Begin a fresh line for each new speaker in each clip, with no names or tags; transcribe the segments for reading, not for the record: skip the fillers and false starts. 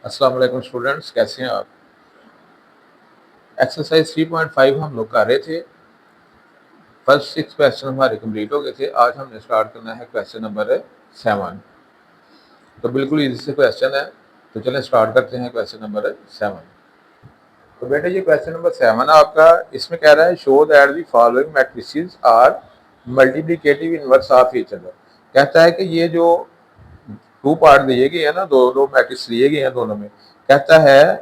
अस्सलाम वालेकुम स्टूडेंट्स, कैसे हैं आप। एक्सरसाइज 3.5 हम लोग कर रहे थे। फर्स्ट 6 क्वेश्चन हमारे कंप्लीट हो गए थे। आज हमने स्टार्ट करना है क्वेश्चन नंबर 7। तो बिल्कुल इजी से क्वेश्चन है, तो चलें स्टार्ट करते हैं क्वेश्चन नंबर 7। तो बेटा ये क्वेश्चन नंबर 7 आपका, इसमें कह रहा है show that the following matrices are multiplicative inverse of each other. कहता है कि ये जो टू पार्ट दिए गए हैं ना, दो दो मैट्रिक्स दिए गए हैं दोनों में, कहता है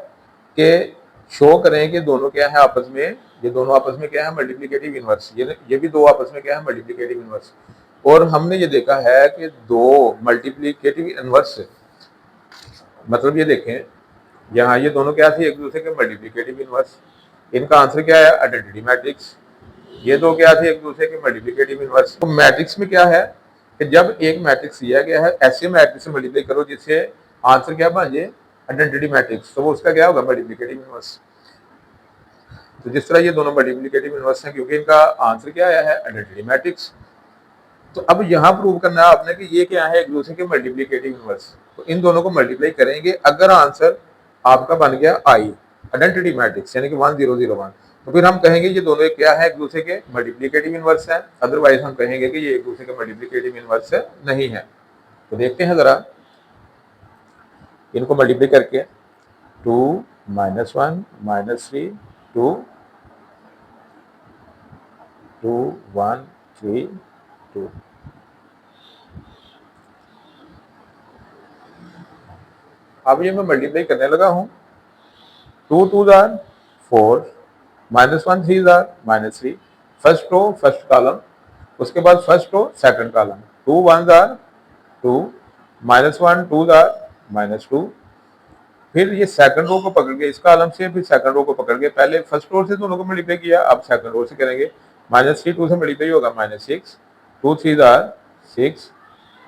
कि शो करें कि दोनों क्या है आपस में, ये दोनों आपस में क्या है मल्टीप्लिकेटिव इनवर्स, ये भी दो आपस में क्या है मल्टीप्लिकेटिव इनवर्स। और हमने ये देखा है कि दो मल्टीप्लिकेटिव इनवर्स, मतलब ये देखें यहाँ ये दोनों क्या थे, एक दूसरे के मल्टीप्लिकेटिव इनवर्स। इनका आंसर क्या है, आइडेंटिटी मैट्रिक्स। ये दो क्या थे, एक दूसरे के मल्टीप्लिकेटिव इनवर्स। तो मैट्रिक्स में क्या है कि जब एक मैट्रिक्स दिया गया है, ऐसे मैट्रिक्स से मल्टीप्लाई करो जिससे आंसर क्या बन जाए, आइडेंटिटी मैट्रिक्स, तो वो उसका क्या होगा, मल्टीप्लिकेटिव इनवर्स। तो जिस तरह ये दोनों मल्टीप्लिकेटिव इनवर्स हैं, क्योंकि इनका आंसर क्या आया है, आइडेंटिटी मैट्रिक्स। तो अब यहाँ प्रूव करना है आपने कि ये क्या है, एक दूसरे के मल्टीप्लिकेटिव इनवर्स। तो इन दोनों को मल्टीप्लाई करेंगे, अगर आंसर आपका बन गया आई, आइडेंटिटी मैट्रिक्स, यानी कि 1001, तो फिर हम कहेंगे ये दोनों क्या है, एक दूसरे के मल्टीप्लिकेटिव इनवर्स है। अदरवाइज हम कहेंगे कि ये एक दूसरे के मल्टीप्लिकेटिव इनवर्स नहीं है। तो देखते हैं जरा इनको मल्टीप्लाई करके, 2 -1 -3 2 2 1 3 2। अब ये मैं मल्टीप्लाई करने लगा हूं, 2 2 जार 4, -1 3 जार -3, फर्स्ट रो फर्स्ट कॉलम, उसके बाद फर्स्ट रो सेकंड कॉलम, 2 1 जार 2, -1 2 जार -2। फिर ये सेकंड रो को पकड़ के इस कॉलम से, फिर सेकंड रो को पकड़ के, पहले फर्स्ट रो से दोनों को मल्टीप्लाई किया, अब सेकंड रो से करेंगे। -3 2 से मल्टीप्लाई होगा -6, 2 3 जार 6,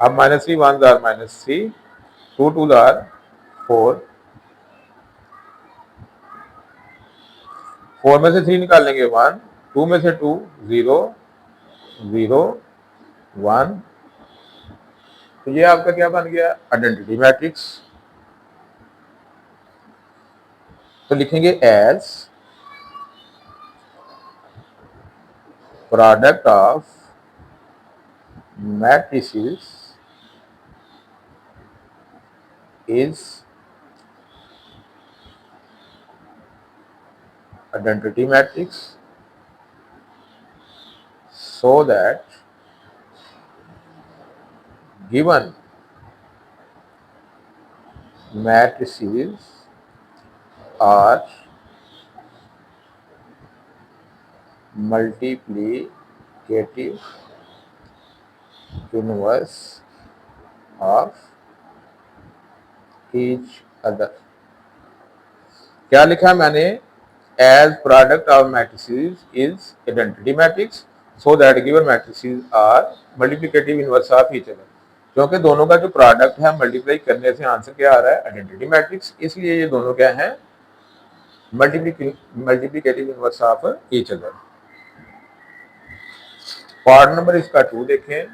अब -3 1 जार -3, 2 2 जार 4, 4 में से 3 निकाल लेंगे 1, 2 में से 2 0 0 1। तो ये आपका क्या बन गया, आइडेंटिटी मैट्रिक्स। तो लिखेंगे as product of matrices is identity matrix so that given matrices are multiplicative inverse of each other। क्या लिखा मैंने, as product of matrices is identity matrix so that given matrices are multiplicative inverse of each other. क्योंकि दोनों का जो product है multiply करने से आंसर क्या आ रहा है, आइडेंटिटी मैट्रिक्स, इसलिए ये दोनों क्या है, multiplicative inverse of each other. Part number इसका 2 देखें।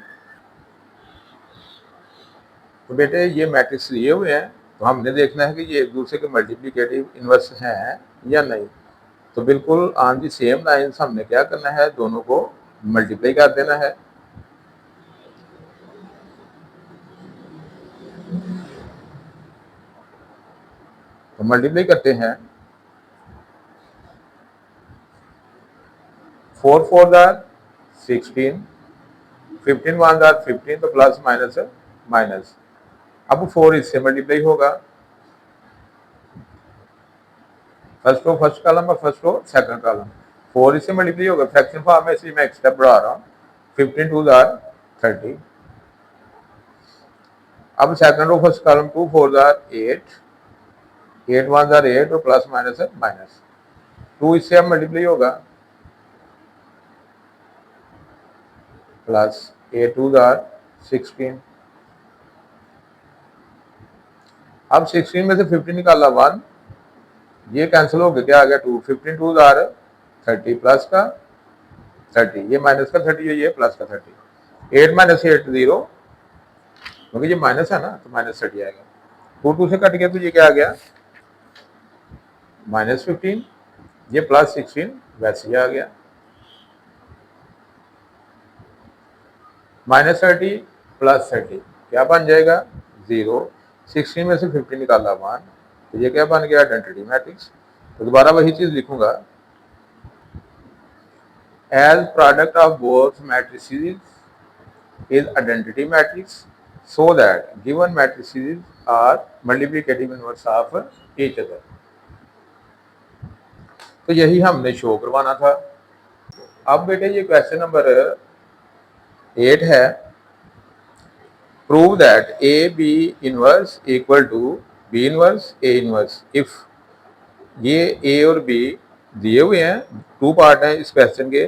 तो बेटे ये मैट्रिक्स लिए हुए हैं, तो हमने देखना है कि ये एक दूसरे के मल्टीप्लिकेटिव इनवर्स हैं या नहीं। तो बिल्कुल ऑन दी सेम लाइन्स हमने क्या करना है, दोनों को मल्टीप्लाई कर देना है। तो मल्टीप्लाई करते हैं, 4 4 जार 16, 15 1 जार 15, तो प्लस माइनस माइनस। अब 4 इससे मल्टीप्लाई होगा, फर्स्ट रो फर्स्ट कॉलम और फर्स्ट रो सेकंड कॉलम, 4 इससे मल्टीप्लाई होगा, फ्रैक्शन फॉर्म में, इसलिए मैं एक स्टेप बढ़ा रहा हूँ, 15 2 जार 30। अब सेकंड रो फर्स्ट कॉलम, 2 4 जार 8, 8 1 जार 8, और प्लस माइनस माइनस, 2 इससे अब मल्टीप्लाई होगा, प्लस 8 2 जार 16। अब 16 में से 15 निकाला 1, ये कैंसिल हो गया, क्या आ गया 2, 15 2 जार 30, प्लस का 30, ये माइनस का 30 है, ये प्लस का 30, 8 - 8 0, क्योंकि ये माइनस है ना, तो -30 आएगा। 2 से कट गया तो ये क्या आ गया -15, ये +16 वैसे ही आ गया। -30 +30 क्या बन जाएगा 0, 16 में से 50 निकाला 1, तो ये क्या बन गया आइडेंटिटी मैट्रिक्स। तो दोबारा वही चीज लिखूंगा, as product of both matrices is identity matrix so that given matrices are multiplicative inverse of each other। तो यही हमने शो करवाना था। अब बेटे ये क्वेश्चन नंबर 8 है, prove that A B inverse equal to B inverse A inverse if ये ए और बी दिए हुए हैं, 2 पार्ट हैं इस क्वेश्चन के,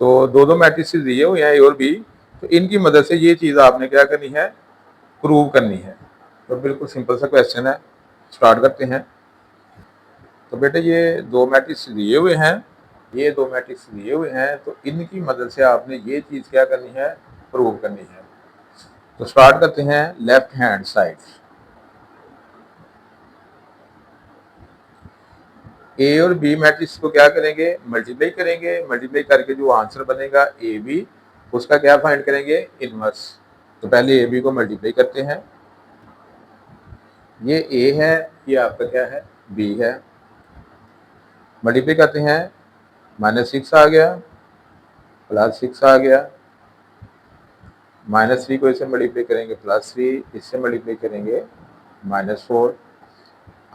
तो दो मैट्रिसेस दिए हुए हैं ए और बी, तो इनकी मदद से ये चीज़ आपने क्या करनी है प्रूव करनी है। तो बिल्कुल सिंपल सा क्वेश्चन है, स्टार्ट करते हैं। तो बेटे ये 2 मैट्रिक्स दिए हुए हैं, ये 2 मैट्रिक्स दिए हुए हैं, तो इनकी मदद से आपने ये चीज़ क्या करनी है प्रूव करनी है। तो स्टार्ट करते हैं लेफ्ट हैंड साइड। ए और बी मैट्रिक्स को क्या करेंगे मल्टीप्लाई करेंगे, मल्टीप्लाई करके जो आंसर बनेगा ए बी उसका क्या फाइंड करेंगे इनवर्स। तो पहले ए बी को मल्टीप्लाई करते हैं, ये ए है, ये आपका क्या है बी है, मल्टीप्लाई करते हैं -6 आ गया, +6 आ गया, -3 को इससे मल्टीप्लाई करेंगे +3, इससे मल्टीप्लाई करेंगे -4।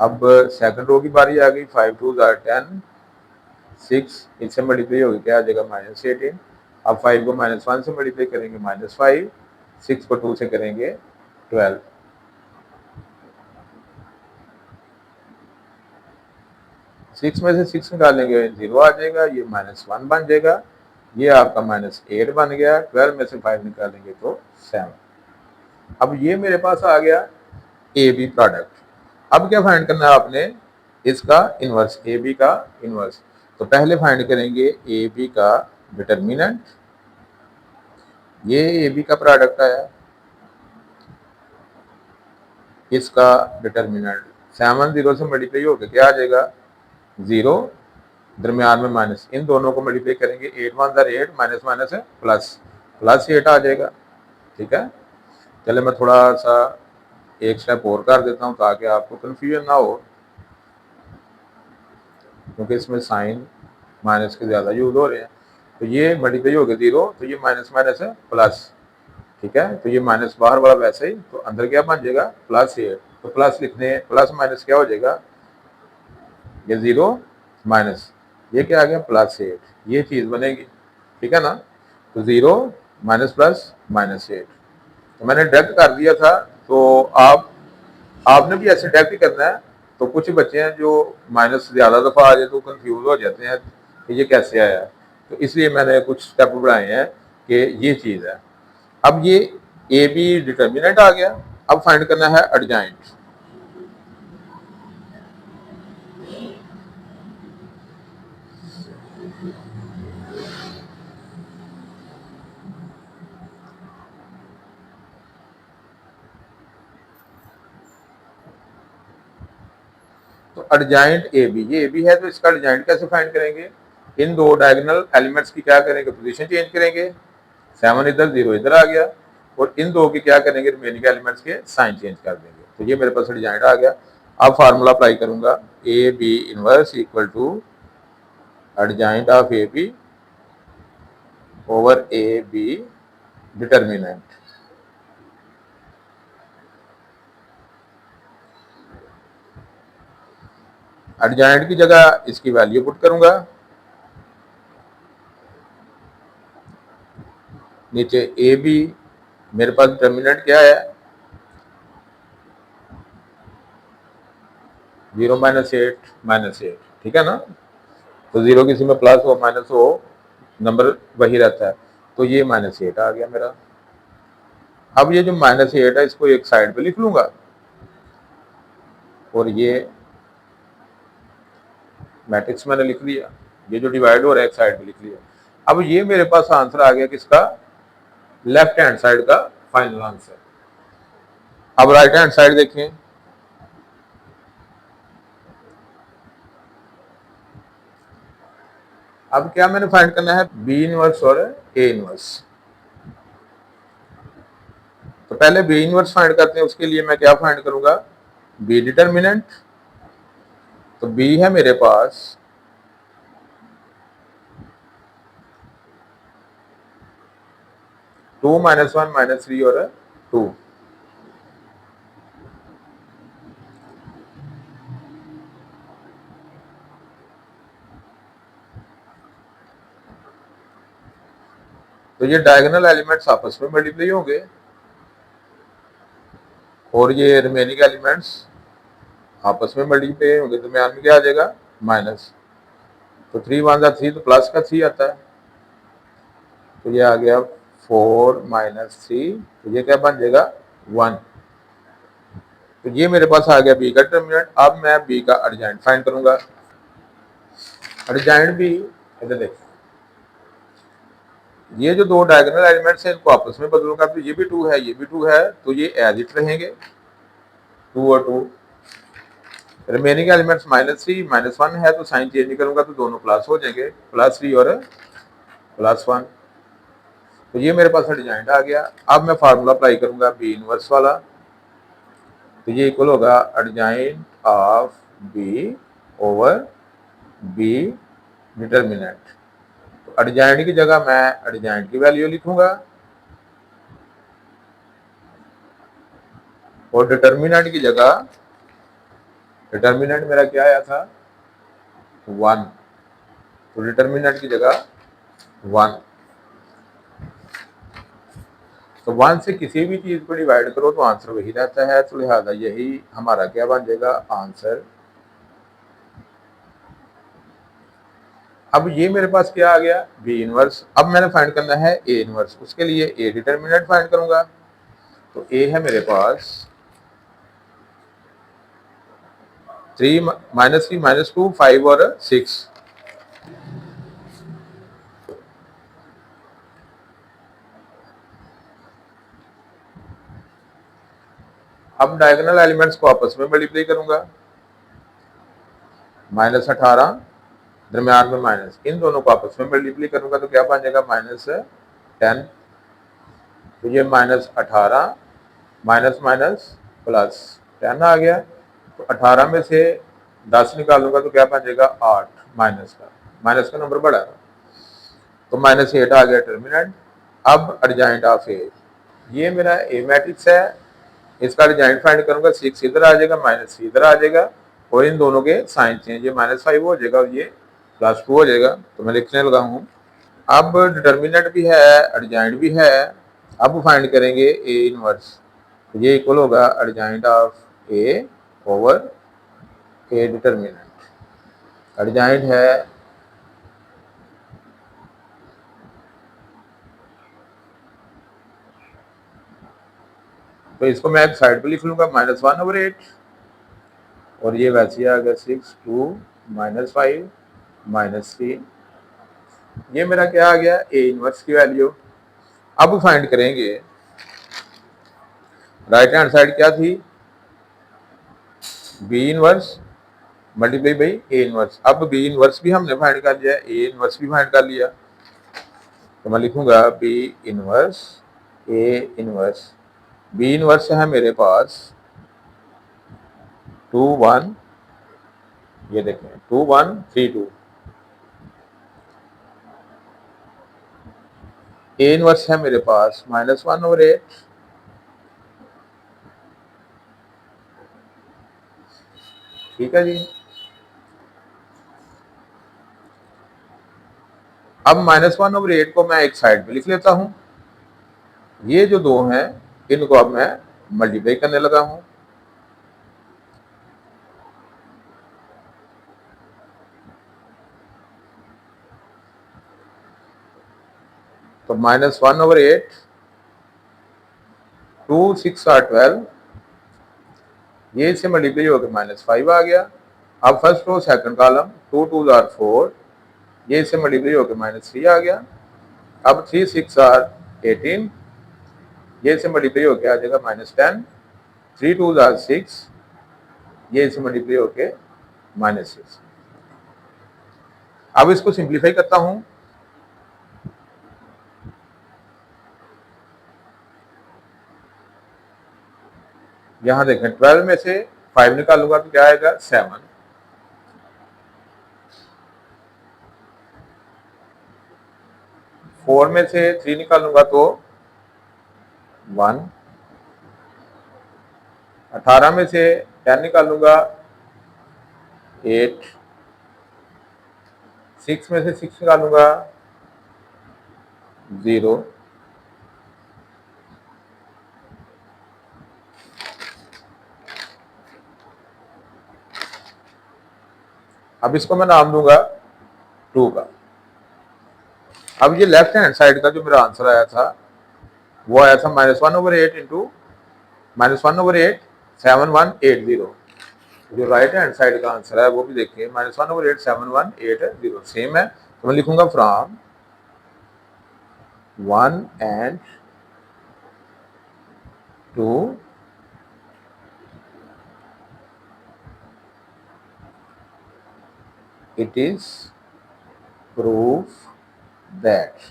अब सेकंड रो की बारी आ गई, 5 2 10, 6 इससे मल्टीप्लाई होगी क्या आ जाएगा -18। अब 5 को -1 से मल्टीप्लाई करेंगे -5, 6 को 2 से करेंगे 12। सिक्स में से 6 निकालेंगे 0 आ जाएगा, ये -1 बन जाएगा, ये आपका -8 बन गया, 12 में से 5 निकालेंगे तो 7। अब ये मेरे पास आ गया ए बी प्रोडक्ट। अब क्या फाइंड करना है आपने इसका इनवर्स, ए बी का इनवर्स। तो पहले फाइंड करेंगे ए बी का डिटर्मिनेंट, ये ए बी का प्रोडक्ट आया, इसका डिटर्मिनेंट 7 0 से मल्टीप्लाई होकर क्या आ जाएगा 0, दरमियान में माइनस, इन दोनों को मल्टीप्लाई करेंगे 8 1 8, माइनस माइनस है +8 आ जाएगा। ठीक है, चले मैं थोड़ा सा एक स्टेप और कर देता हूं ताकि आपको कंफ्यूजन ना हो, क्योंकि इसमें साइन माइनस के ज़्यादा यूज हो रहे हैं। तो ये मल्टीप्लाई हो गया 0, तो ये माइनस माइनस है प्लस। ठीक है, तो ये माइनस बाहर वाला वैसे ही, तो अंदर क्या बन जाएगा +8। तो प्लस लिखने प्लस माइनस क्या हो जाएगा, ये 0 माइनस, ये क्या आ गया +8, ये चीज़ बनेगी। ठीक है ना, तो 0 माइनस प्लस -8, तो मैंने डायरेक्ट कर दिया था। तो आपने भी ऐसे डायरेक्ट ही करना है। तो कुछ बच्चे हैं जो माइनस ज़्यादा दफ़ा आ जाए तो कंफ्यूज हो जाते हैं कि ये कैसे आया, तो इसलिए मैंने कुछ स्टेप बढ़ाए हैं कि ये चीज़ है। अब ये ए बी डिटर्मिनेंट आ गया, अब फाइंड करना है एडजॉइंट। तो एडजॉइंट ए बी, ये ए बी है, तो इसका एडजॉइंट कैसे फाइंड करेंगे, इन 2 डायगोनल एलिमेंट्स की क्या करेंगे पोजीशन चेंज करेंगे, 7 इधर 0 इधर आ गया, और इन 2 की क्या करेंगे रिमेनिंग एलिमेंट्स के साइन चेंज कर देंगे। तो ये मेरे पास एडजॉइंट आ गया। अब फार्मूला अप्लाई करूंगा, A B inverse equal to adjoint of A B over A B determinant. Adjoint की जगह इसकी वैल्यू पुट करूंगा, नीचे ए बी, मेरे पास डिटर्मिनेंट क्या है 0 -8 ठीक है ना, तो 0 किसी में प्लस हो माइनस हो नंबर वही रहता है, तो ये -8 आ गया मेरा। अब ये जो -8 है इसको एक साइड पे लिख लूंगा, और ये मैट्रिक्स मैंने लिख लिया, ये जो डिवाइड हो रहा है एक साइड पे लिख लिया। अब ये मेरे पास आंसर आ गया किसका, लेफ्ट हैंड साइड का फाइनल आंसर। अब राइट हैंड साइड देखें, अब क्या मैंने फाइंड करना है, बी इनवर्स और ए इनवर्स। तो पहले बी इनवर्स फाइंड करते हैं, उसके लिए मैं क्या फाइंड करूंगा, बी डिटर्मिनेंट। तो बी है मेरे पास 2 -1 -3 और 2। तो ये डायगोनल एलिमेंट्स आपस में मल्टीप्लाई होंगे और ये रिमेनिंग एलिमेंट्स आपस में मल्टीप्लाई होंगे, दरमियान में क्या आ जाएगा, माइनस। तो 3 1 3, तो प्लस का 3 आता है, तो ये आ गया 4 -3, तो ये क्या बन जाएगा, 1। तो ये मेरे पास आ गया बी का डिटर्मिनेंट। अब मैं बी का एडजॉइंट फाइंड करूंगा। एडजॉइंट भी इधर देखिए, ये जो दो डायगोनल एलिमेंट्स हैं इनको आपस में बदलूंगा, तो ये भी 2 है, ये भी 2 है, तो ये एज इट रहेंगे, 2 और 2। रिमेनिंग एलिमेंट्स -3 -1 है, तो साइन चेंज नहीं करूंगा, तो दोनों प्लस हो जाएंगे, +3 और +1। तो ये मेरे पास एडजॉइंट आ गया। अब मैं फार्मूला अप्लाई करूंगा बी इनवर्स वाला, तो ये इक्वल होगा adjoint of B over B determinant. तो एडजॉइंट की जगह मैं एडजॉइंट की वैल्यू लिखूंगा और डिटर्मिनेंट की जगह, डिटर्मिनेंट मेरा क्या आया था, 1, तो डिटर्मिनेंट की जगह 1। तो 1 से किसी भी चीज को डिवाइड करो तो आंसर वही रहता है, तो लिहाजा यही हमारा क्या बन जाएगा, आंसर। अब ये मेरे पास क्या आ गया, बी इनवर्स। अब मैंने फाइंड करना है ए इनवर्स, उसके लिए ए डिटर्मिनेंट फाइंड करूंगा। तो ए है मेरे पास 3 -3 -2 5 और 6। अब डायगोनल एलिमेंट्स को आपस में मल्टीप्लाई करूंगा, -18 दरमियान में माइनस, इन दोनों को आपस में मल्टीप्लाई करूंगा तो क्या बन जाएगा, -10। तो ये -18 माइनस माइनस +10 आ गया। तो 18 में से 10 निकालूंगा तो क्या बन जाएगा, 8, माइनस का नंबर बढ़ा, तो -8 आ गया डिटर्मिनेंट। अब एडजॉइंट ऑफ ए, ये मेरा ए मैट्रिक्स है, इसका एडजॉइंट फाइंड करूंगा, 6 इधर आ जाएगा, -3 इधर आ जाएगा, और इन दोनों के साइन चेंज, ये -5 हो जाएगा और ये +2 हो जाएगा। तो मैं लिखने लगा हूँ। अब डिटर्मिनेंट भी है, एडजॉइंट भी है। अब फाइंड करेंगे ए इनवर्स, ये इक्वल होगा adjoint of A over A determinant. Adjoint है तो इसको मैं एक साइड पे लिख लूंगा, -1/8, और ये वैसे आ गया 6 2 -5 -3। ये मेरा क्या आ गया, ए इनवर्स की वैल्यू। अब फाइंड करेंगे राइट हैंड साइड क्या थी, B inverse multiply by A inverse. अब बी इनवर्स भी हमने फाइंड कर लिया, ए इनवर्स भी फाइंड कर लिया, तो मैं लिखूंगा B inverse A inverse. B inverse है मेरे पास 2 1, ये देखें 2 1 3 2। ए इनवर्स है मेरे पास -1/8, ठीक है जी। अब -1/8 को मैं एक साइड पे लिख लेता हूं। ये जो दो हैं इनको अब मैं मल्टीप्लाई करने लगा हूं। तो -1/8, 2 6 are 12, ये इससे मल्टीप्लाई होकर -5 आ गया। अब first row second column, 2 2 are 4, ये इससे मल्टीप्लाई होकर -3 आ गया। अब 3 6 are 18, ये इससे मल्टीप्लाई होकर आ जाएगा -10। 3 2 जार 6, ये इससे मल्टीप्लाई होके -6। अब इसको सिंप्लीफाई करता हूं, यहां देखें 12 में से 5 निकालूंगा तो क्या आएगा 7, 4 में से 3 निकालूंगा तो 1, 18 में से 10 निकालूंगा 8, 6 में से 6 निकालूंगा 0, अब इसको मैं नाम दूंगा 2 का। अब ये लेफ्ट हैंड साइड का जो मेरा आंसर आया था वो आया था -1/8 इंटू -1/8 7180। जो राइट हैंड साइड का आंसर है वो भी देखिए -1/8 7180 सेम है। तो मैं लिखूंगा from 1 and 2 it is proof that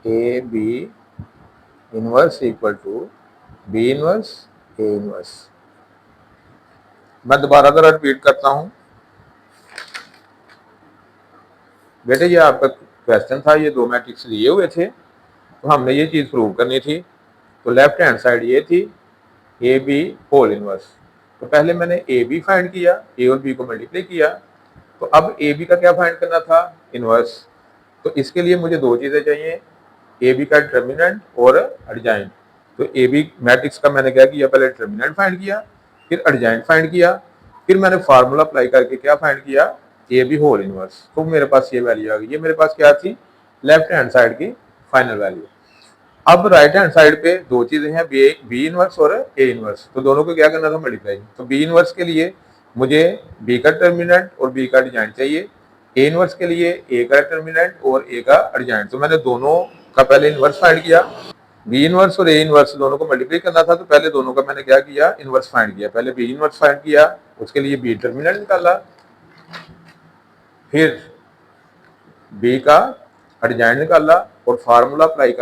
AB inverse equal to B inverse A inverse। मैं दोबारा जरा रिपीट करता हूं बेटे, ये आपका क्वेश्चन था, ये 2 मैट्रिक्स लिए हुए थे तो हमने ये चीज प्रूव करनी थी। तो लेफ्ट हैंड साइड ये थी ए बी होल इनवर्स। तो पहले मैंने ए बी फाइंड किया, ए और बी को मल्टीप्लाई किया। तो अब ए बी का क्या फाइंड करना था, इनवर्स। तो इसके लिए मुझे 2 चीजें चाहिए, ए बी का डिटर्मिनेंट और एडजॉइंट। तो ए बी मैट्रिक्स का मैंने क्या किया, पहले डिटर्मिनेंट फाइंड किया, फिर एडजॉइंट फाइंड किया, फिर मैंने फार्मूला अप्लाई करके क्या फाइंड किया, ए बी होल इनवर्स। तो मेरे पास ये वैल्यू आ गई। ये मेरे पास क्या थी, लेफ्ट हैंड साइड की फाइनल वैल्यू। अब राइट हैंड साइड पे 2 चीजें हैं, बी इनवर्स और ए इनवर्स। तो दोनों को क्या करना था, मल्टीप्लाई। तो बी इनवर्स के लिए मुझे बी का डिटर्मिनेंट और बी का एडजॉइंट चाहिए, ए इनवर्स के लिए ए का डिटर्मिनेंट और ए का एडजॉइंट। तो मैंने दोनों का पहले इनवर्स फाइंड किया, बी इनवर्स और ए इनवर्स दोनों को मल्टीप्लाई करना था। तो पहले दोनों का मैंने क्या किया, इनवर्स फाइंड किया। पहले बी इनवर्स फाइंड किया, उसके लिए बी डिटर्मिनेंट निकाला, फिर बी का एडजॉइंट निकाला और फार्मूला अप्लाई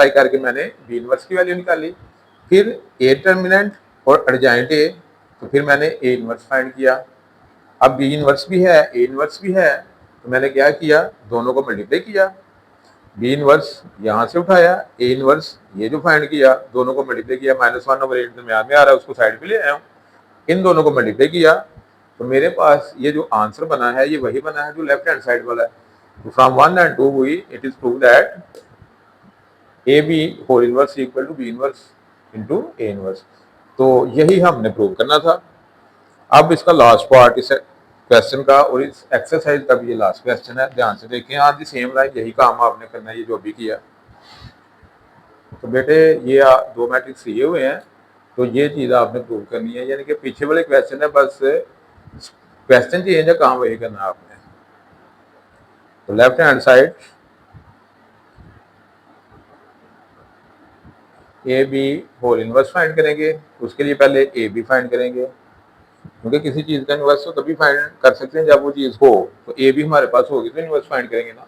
करके मैंने बी इनवर्स की वैल्यू निकाली। फिर ए डिटर्मिनेंट और एडजॉइंट ए, तो फिर मैंने ए इनवर्स फाइंड किया। अब बी इनवर्स भी है, ए इनवर्स भी है, तो मैंने क्या किया, दोनों को मल्टीप्लाई किया। बी इनवर्स यहां से उठाया, ए इनवर्स ये जो फाइंड किया, दोनों को मल्टीप्लाई किया। -1/8 दरम्यान में आ रहा है, उसको साइड पे ले आया हूँ, इन दोनों को मल्टीप्लाई किया। तो मेरे पास ये जो आंसर बना है ये वही बना है जो लेफ्ट हैंड साइड वाला है। तो फ्रॉम 1 and 2 हुई, it is prove that A B whole inverse equal to B inverse into A inverse. तो यही हमने प्रूव करना था। अब इसका लास्ट पार्ट इस क्वेश्चन का और इस एक्सरसाइज का भी ये लास्ट क्वेश्चन है, ध्यान से देखें। हाँ जी, सेम लाइन, यही काम आपने करना है, ये जो भी किया। तो बेटे ये 2 मैट्रिक्स दिए हुए हैं, तो ये चीज़ आपने प्रूव करनी है, यानी कि पीछे वाले क्वेश्चन है, बस क्वेश्चन चेंज है, काम वही करना आपने। तो left hand side A B whole inverse find करेंगे, उसके लिए पहले ए बी फाइंड करेंगे, क्योंकि किसी चीज का इनवर्स तो तभी फाइंड कर सकते हैं जब वो चीज हो। तो ए बी हमारे पास होगी तो इनवर्स फाइंड करेंगे ना।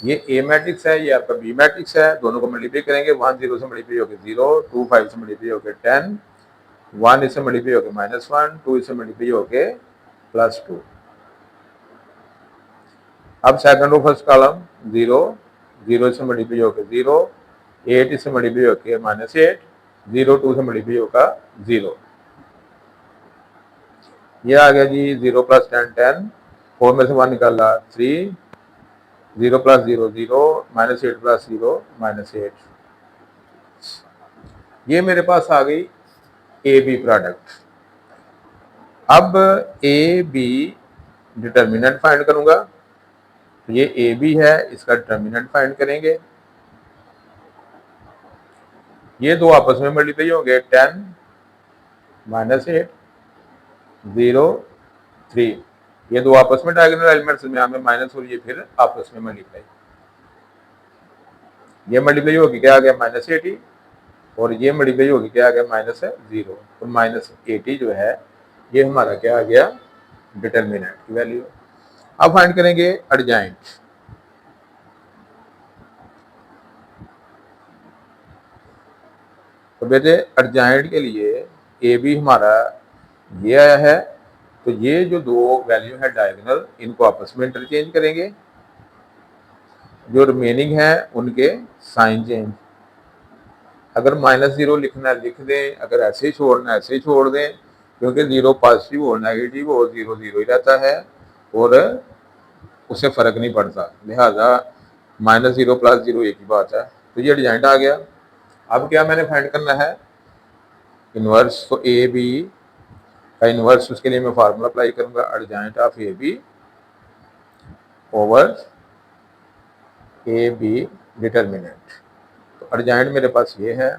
ये ए मैट्रिक्स है, ये आपका बी मैट्रिक्स है, दोनों को मल्टीप्लाई करेंगे। 1 0 से मल्टीप्लाई होकर 0, 2 5 से मल्टीप्लाई होकर 10, 1 इससे मल्टीप्लाई होकर -1, 2 इससे मल्टीप्लाई होकर +2। अब सेकंड रो फर्स्ट कॉलम 0, 0 से मल्टीप्लाई होकर 0, 8 इससे मल्टीप्लाई होकर -8, 0 2 से मल्टीप्लाई होकर 0। ये आ गया जी 0 + 10 10, 4 में से 1 निकाला 3, 0 + 0 0, -8 + 0 -8। ये मेरे पास आ गई ए बी प्रोडक्ट। अब ए बी डिटर्मिनेंट फाइंड करूंगा, तो ये ए बी है, इसका डिटर्मिनेंट फाइंड करेंगे। ये दो आपस में मल्टीप्लाई होंगे, 10 माइनस 8 0 3। ये दो आपस में डायगोनल एलिमेंट्स में माइनस और ये फिर आपस में मल्टीप्लाई। ये मल्टीप्लाई होगी क्या आ गया -80 और ये मल्टीप्लाई होगी क्या आ गया -0। तो -80 जो है ये हमारा क्या आ गया डिटर्मिनेंट की वैल्यू। अब फाइंड करेंगे एडजॉइंट। तो बेटे एडजॉइंट के लिए ए बी हमारा ये आया है, तो ये जो दो वैल्यू है डायगोनल इनको आपस में इंटरचेंज करेंगे, जो रिमेनिंग है उनके साइन चेंज। अगर -0 लिखना है लिख दें, अगर ऐसे ही छोड़ना है ऐसे ही छोड़ दें, क्योंकि 0 पॉजिटिव और नेगेटिव और 0 0 ही रहता है और उससे फर्क नहीं पड़ता, लिहाजा -0 + 0 एक ही बात है। तो ये एडजॉइंट आ गया। अब क्या मैंने फाइंड करना है इनवर्स। तो ए बी का इनवर्स, उसके लिए मैं फार्मूला अप्लाई करूंगा adjoint of A B over A B determinant. तो एडजॉइंट मेरे पास ये है,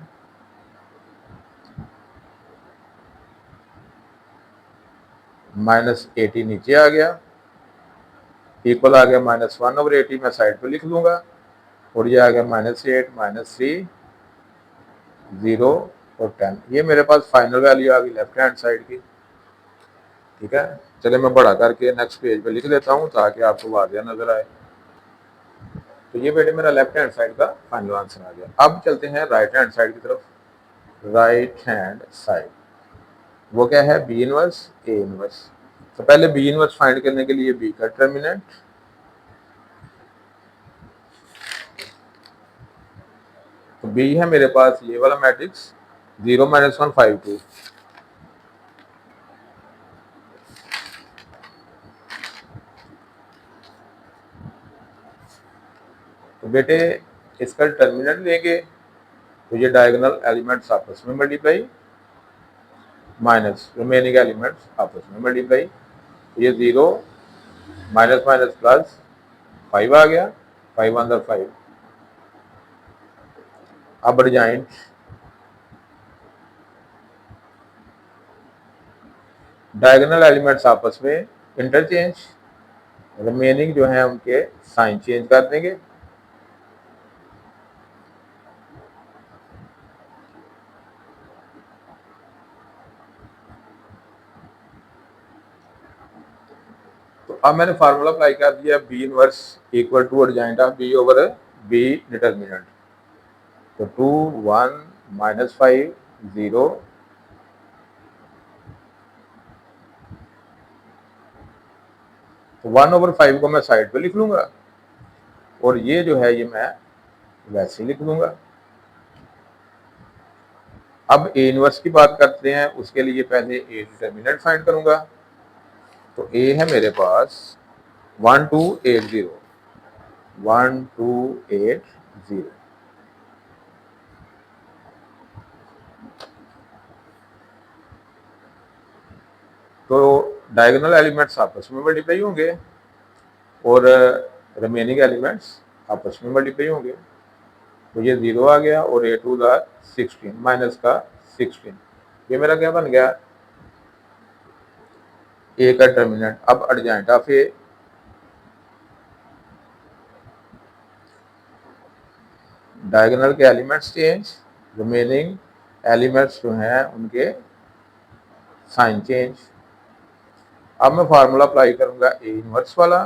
-80 नीचे आ गया, इक्वल आ गया -1/80, मैं साइड पे लिख लूंगा और ये आ गया -8 -3 0 और 10। ये मेरे पास फाइनल वैल्यू आ गई लेफ्ट हैंड साइड की। ठीक है, चले मैं बड़ा करके नेक्स्ट पेज पे लिख लेता हूँ ताकि आपको वाज़िया नजर आए। तो ये बेटे मेरा लेफ्ट हैंड साइड का फाइनल आंसर आ गया। अब चलते हैं राइट हैंड साइड की तरफ। राइट हैंड साइड वो क्या है बी इनवर्स ए इनवर्स। तो पहले बी इनवर्स फाइंड करने के लिए बी का डिटर्मिनेंट, तो बी है मेरे पास ये वाला मैट्रिक्स 0 - 1 5 2। तो बेटे इसका डिटर्मिनेंट लेंगे, तो ये डायगोनल एलिमेंट्स आपस में मल्टीप्लाई माइनस रिमेनिंग एलिमेंट्स आपस में मल्टीप्लाई। तो ये 0 माइनस माइनस प्लस 5 आ गया, 5 अंदर 5। अब एडजॉइंट, डायगोनल एलिमेंट्स आपस में इंटरचेंज, रिमेनिंग जो है उनके साइन चेंज कर देंगे। तो अब मैंने फार्मूला अप्लाई कर दिया B inverse equal to adjoint of B over B determinant. तो 2 1 -5 0 तो 1/5 को मैं साइड पे लिख लूंगा और ये जो है ये मैं वैसे ही लिख दूंगा। अब ए इनवर्स की बात करते हैं, उसके लिए पहले ए डिटर्मिनेंट फाइंड करूंगा। तो ए है मेरे पास 1280 1280। तो डायगोनल एलिमेंट्स आपस में मल्टीप्लाई होंगे और रिमेनिंग एलिमेंट्स आपस में मल्टीप्लाई होंगे। तो ये 0 आ गया और ए टू द 16 माइनस का 16। ये मेरा क्या बन गया ए का डिटर्मिनेंट। अब एडजॉइंट ऑफ ए, डायगोनल के एलिमेंट्स चेंज, रिमेनिंग एलिमेंट्स जो हैं उनके साइन चेंज। अब मैं फार्मूला अप्लाई करूंगा ए इनवर्स वाला।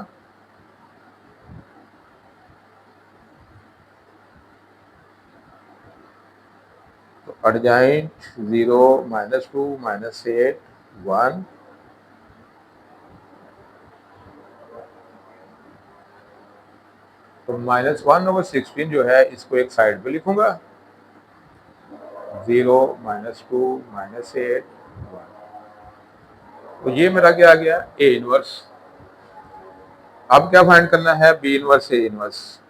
तो एडजॉइंट 0 -2 -8 1। तो -1/16 जो है इसको एक साइड पे लिखूंगा, 0 -2 -8 1। तो ये मेरा क्या आ गया ए इनवर्स। अब क्या फाइंड करना है B inverse A inverse.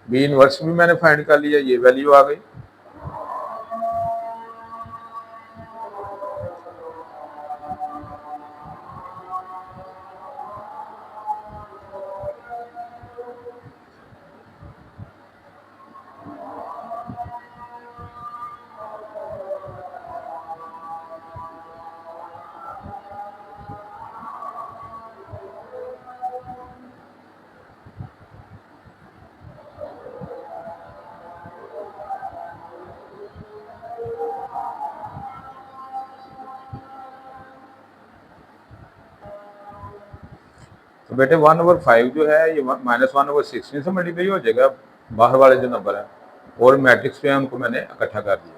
B inverse भी मैंने फाइंड कर लिया, ये वैल्यू आ गई। बेटे 1/5 जो है ये -1/16 से मल्टीप्लाई हो जाएगा, बाहर वाले जो नंबर है, और मैट्रिक्स पे उनको मैंने इकट्ठा कर दिया।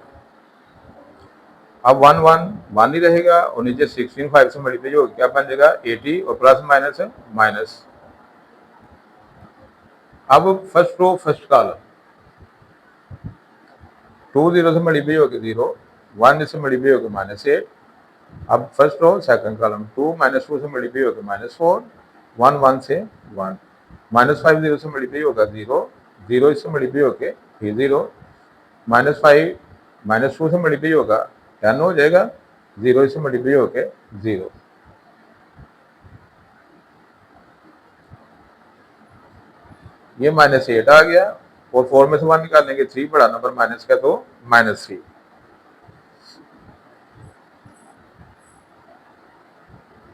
अब 1 ही रहेगा और नीचे 16 5 से मल्टीप्लाई हो क्या बन जाएगा 80 और प्लस माइनस है माइनस। अब फर्स्ट रो फर्स्ट कॉलम 2 0 से मल्टीप्लाई हो गया 0, 1 से मल्टीप्लाई हो गया -8। अब फर्स्ट रो सेकंड कॉलम 2 -2 से मल्टीप्लाई हो गया -4, 1 1 से 1, -5 0 से मल्टीप्लाई होगा 0, 0 इससे मल्टीप्लाई हो गया फिर 0, -5 -2 से मल्टीप्लाई होगा 10 हो जाएगा, 0 इससे मल्टीप्लाई हो गया 0। ये -8 आ गया और 4 में से 1 निकालेंगे 3, बड़ा नंबर माइनस का तो -3।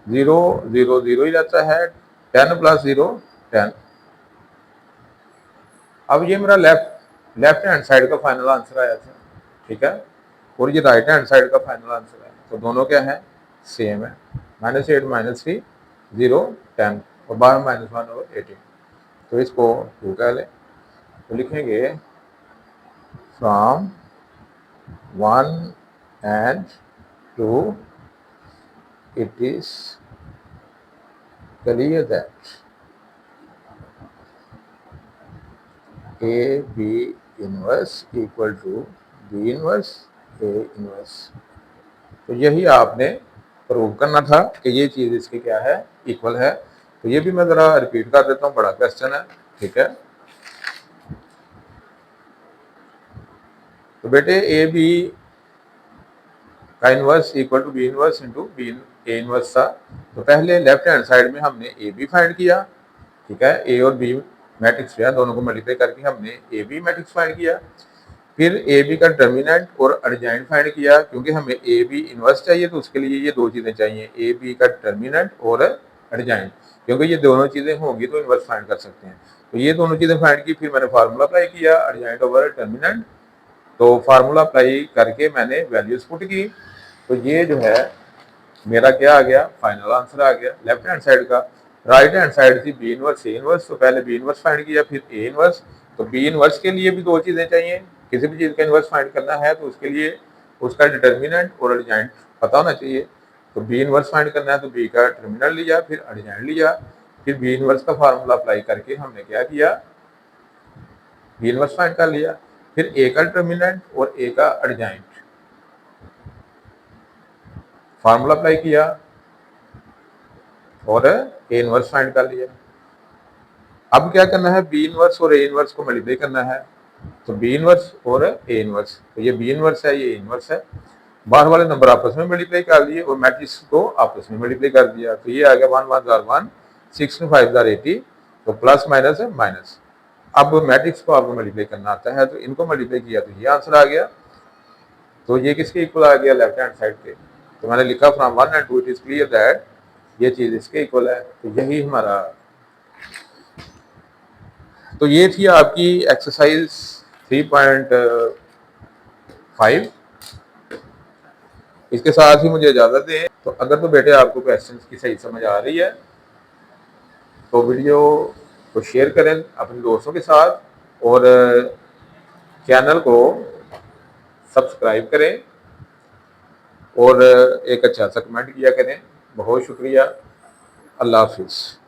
जीरो जीरो जीरो ही रहता है, 10 + 0 10। अब ये मेरा लेफ्ट हैंड साइड का फाइनल आंसर आया था, ठीक है, और ये राइट हैंड साइड का फाइनल आंसर है, तो दोनों क्या है सेम है, -8 -3 0 10 और बाहर -1 और 18। तो इसको 2 कह लें, तो लिखेंगे from 1 and 2 it is clear that A B inverse equal to B inverse A inverse। तो यही आपने प्रूव करना था कि ये चीज़ इसकी क्या है इक्वल है। तो ये भी मैं ज़रा रिपीट कर देता हूँ, बड़ा क्वेश्चन है, ठीक है। तो बेटे ए बी का inverse equal to B inverse into B A inverse था। तो पहले लेफ्ट हैंड साइड में हमने ए बी फाइंड किया, ठीक है, ए और बी मैट्रिक्स है, दोनों को मल्टीप्लाई करके हमने ए बी मैट्रिक्स फाइंड किया। फिर ए बी का डिटर्मिनेंट और एडजॉइंट फाइंड किया, क्योंकि हमें ए बी इनवर्स चाहिए तो उसके लिए ये दो चीज़ें चाहिए, ए बी का डिटर्मिनेंट और एडजॉइंट, क्योंकि ये दोनों चीज़ें होंगी तो इनवर्स फाइंड कर सकते हैं। तो ये दोनों चीज़ें फाइंड की, फिर मैंने फार्मूला अप्लाई किया एडजॉइंट ओवर डिटर्मिनेंट। तो फार्मूला अप्लाई करके मैंने वैल्यूज पुट की, तो ये जो है मेरा क्या आ गया फाइनल आंसर आ गया लेफ्ट हैंड साइड का। राइट हैंड साइड थी बी इनवर्स ए इनवर्स, तो पहले बी इनवर्स फाइंड किया फिर ए इनवर्स। तो बी इनवर्स के लिए भी दो चीज़ें चाहिए, किसी भी चीज़ का इनवर्स फाइंड करना है तो उसके लिए उसका डिटर्मिनेंट और एडजॉइंट पता होना चाहिए। तो बी इनवर्स फाइंड करना है तो बी का डिटर्मिनेंट लिया, फिर एडजॉइंट लिया, फिर बी इनवर्स का फार्मूला अप्लाई करके हमने क्या किया बी इनवर्स फाइंड कर लिया, फिर ए का डिटर्मिनेंट और ए का एडजॉइंट फार्मूला अप्लाई किया और ए इनवर्स फाइंड कर लिया। अब क्या करना है बी इनवर्स और ए इनवर्स को मल्टीप्लाई करना है, तो बी इनवर्स और ए इनवर्स, तो ये बी इनवर्स है ये इनवर्स है, बाहर वाले नंबर आपस में मल्टीप्लाई कर दिए और मैट्रिक्स को आपस में मल्टीप्लाई कर दिया। तो ये आ गया 1 1 जार 1 6 5 जार 80, तो प्लस माइनस है माइनस। अब मैट्रिक्स को आपको मल्टीप्लाई करना आता है तो इनको मल्टीप्लाई किया तो ये आंसर आ गया। तो ये किसके इक्वल आ गया लेफ्ट हैंड साइड के, तो मैंने लिखा from 1 and 2 it is clear that ये चीज इसके इक्वल है। तो यही हमारा, तो ये थी आपकी एक्सरसाइज 3.5। इसके साथ ही मुझे इजाजत दें। तो अगर तो बेटे आपको क्वेश्चंस की सही समझ आ रही है तो वीडियो को शेयर करें अपने दोस्तों के साथ और चैनल को सब्सक्राइब करें और एक अच्छा सा कमेंट किया करें। बहुत शुक्रिया, अल्लाह हाफिज़।